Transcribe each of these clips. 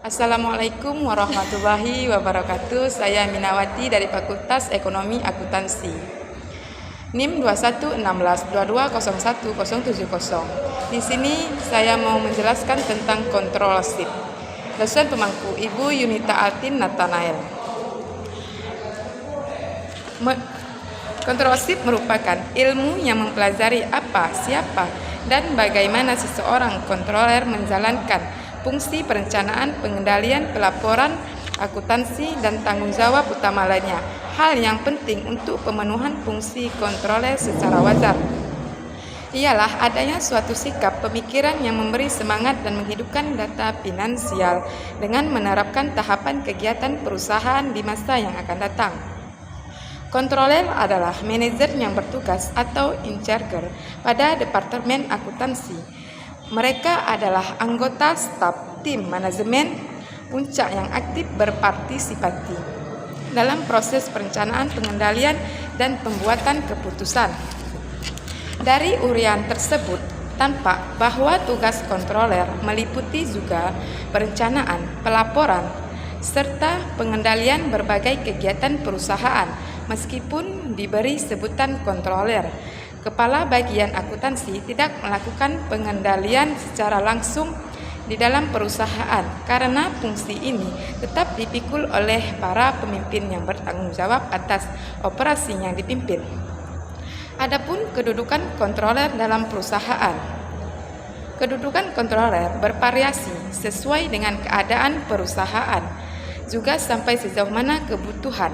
Assalamualaikum warahmatullahi wabarakatuh. Saya Minawati dari Fakultas Ekonomi Akuntansi. NIM 2116220170. Di sini saya mau menjelaskan tentang kontrol SIP. Dosen pemangku Ibu Yunita Altin Nathanael. Kontrol SIP merupakan ilmu yang mempelajari apa, siapa, dan bagaimana seseorang kontroler menjalankan fungsi perencanaan, pengendalian, pelaporan, akuntansi, dan tanggung jawab utama lainnya. Hal yang penting untuk pemenuhan fungsi kontroler secara wajar ialah adanya suatu sikap pemikiran yang memberi semangat dan menghidupkan data finansial dengan menerapkan tahapan kegiatan perusahaan di masa yang akan datang. Kontroler adalah manajer yang bertugas atau in charge pada departemen akuntansi. Mereka adalah anggota staf tim manajemen puncak yang aktif berpartisipasi dalam proses perencanaan, pengendalian, dan pembuatan keputusan. Dari uraian tersebut, tampak bahwa tugas kontroler meliputi juga perencanaan, pelaporan, serta pengendalian berbagai kegiatan perusahaan. Meskipun diberi sebutan kontroler, kepala bagian akuntansi tidak melakukan pengendalian secara langsung di dalam perusahaan karena fungsi ini tetap dipikul oleh para pemimpin yang bertanggung jawab atas operasi yang dipimpin. Adapun kedudukan kontroler dalam perusahaan. Kedudukan kontroler bervariasi sesuai dengan keadaan perusahaan, juga sampai sejauh mana kebutuhan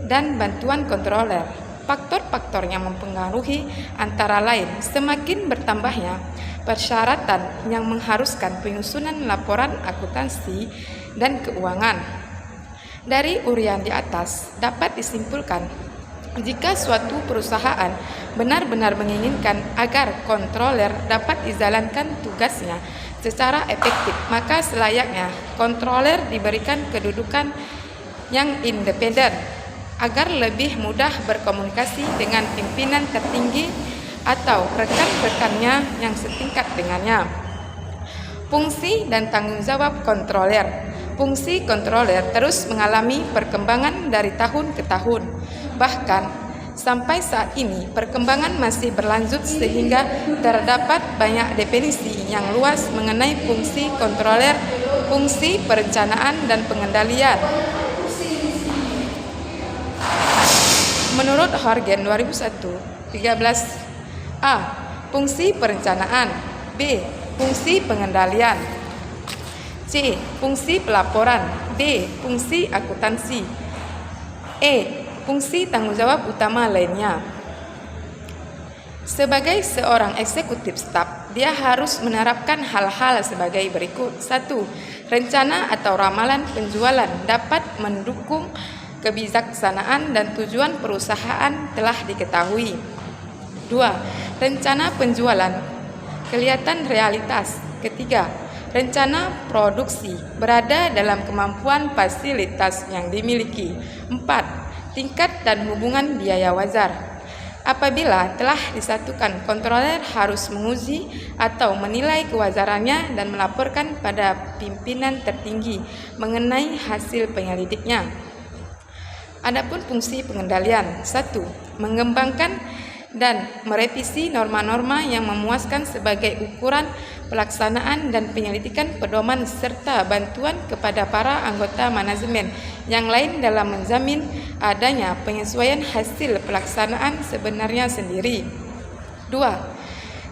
dan bantuan kontroler. Faktor-faktor yang mempengaruhi antara lain semakin bertambahnya persyaratan yang mengharuskan penyusunan laporan akuntansi dan keuangan. Dari uraian di atas dapat disimpulkan, jika suatu perusahaan benar-benar menginginkan agar kontroler dapat dijalankan tugasnya secara efektif, maka selayaknya kontroler diberikan kedudukan yang independen agar lebih mudah berkomunikasi dengan pimpinan tertinggi atau rekan-rekannya yang setingkat dengannya. Fungsi dan tanggung jawab kontroler. Fungsi kontroler terus mengalami perkembangan dari tahun ke tahun. Bahkan sampai saat ini perkembangan masih berlanjut sehingga terdapat banyak definisi yang luas mengenai fungsi kontroler, fungsi perencanaan dan pengendalian. Menurut Horgen 2001, 13A. Fungsi perencanaan. B. Fungsi pengendalian. C. Fungsi pelaporan. D. Fungsi akuntansi. E. Fungsi tanggung jawab utama lainnya. Sebagai seorang eksekutif staf, dia harus menerapkan hal-hal sebagai berikut. 1. Rencana atau ramalan penjualan dapat mendukung kebijaksanaan dan tujuan perusahaan telah diketahui. 2. Rencana penjualan kelihatan realitas. Ketiga, rencana produksi berada dalam kemampuan fasilitas yang dimiliki. 4. Tingkat dan hubungan biaya wajar. Apabila telah disatukan, kontroler harus menguji atau menilai kewajarannya dan melaporkan pada pimpinan tertinggi mengenai hasil penyelidiknya. Adapun fungsi pengendalian. 1. Mengembangkan dan merevisi norma-norma yang memuaskan sebagai ukuran pelaksanaan dan penyelidikan pedoman serta bantuan kepada para anggota manajemen yang lain dalam menjamin adanya penyesuaian hasil pelaksanaan sebenarnya sendiri. 2.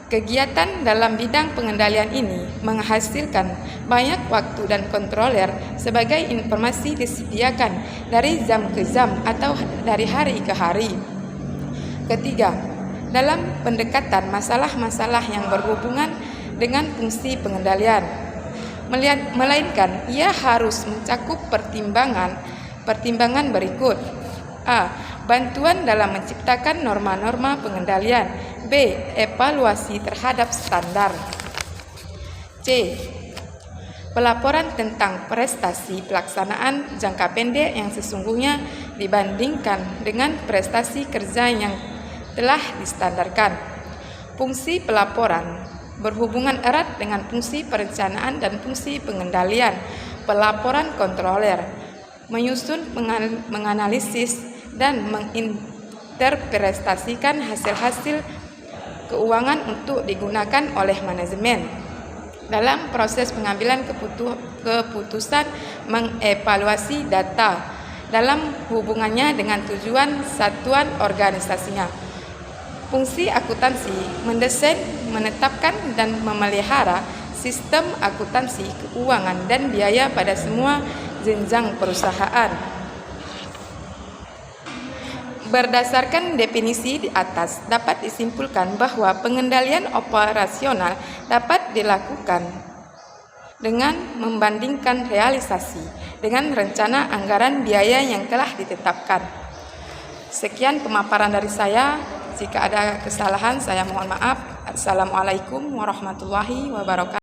Kegiatan dalam bidang pengendalian ini menghasilkan banyak waktu dan kontroler sebagai informasi disediakan dari jam ke jam atau dari hari ke hari. Ketiga, dalam pendekatan masalah-masalah yang berhubungan dengan fungsi pengendalian, melainkan ia harus mencakup pertimbangan berikut. A. Bantuan dalam menciptakan norma-norma pengendalian. B. Evaluasi terhadap standar. C. Pelaporan tentang prestasi pelaksanaan jangka pendek yang sesungguhnya dibandingkan dengan prestasi kerja yang telah distandarkan. Fungsi pelaporan berhubungan erat dengan fungsi perencanaan dan fungsi pengendalian. pelaporan kontroler, menyusun, menganalisis, dan menginterpretasikan hasil-hasil keuangan untuk digunakan oleh manajemen. Dalam proses pengambilan keputusan mengevaluasi data dalam hubungannya dengan tujuan satuan organisasinya. Fungsi akuntansi mendesain, menetapkan, dan memelihara sistem akuntansi keuangan dan biaya pada semua jenjang perusahaan. Berdasarkan definisi di atas, dapat disimpulkan bahwa pengendalian operasional dapat dilakukan dengan membandingkan realisasi dengan rencana anggaran biaya yang telah ditetapkan. Sekian pemaparan dari saya. Jika ada kesalahan, saya mohon maaf. Assalamualaikum warahmatullahi wabarakatuh.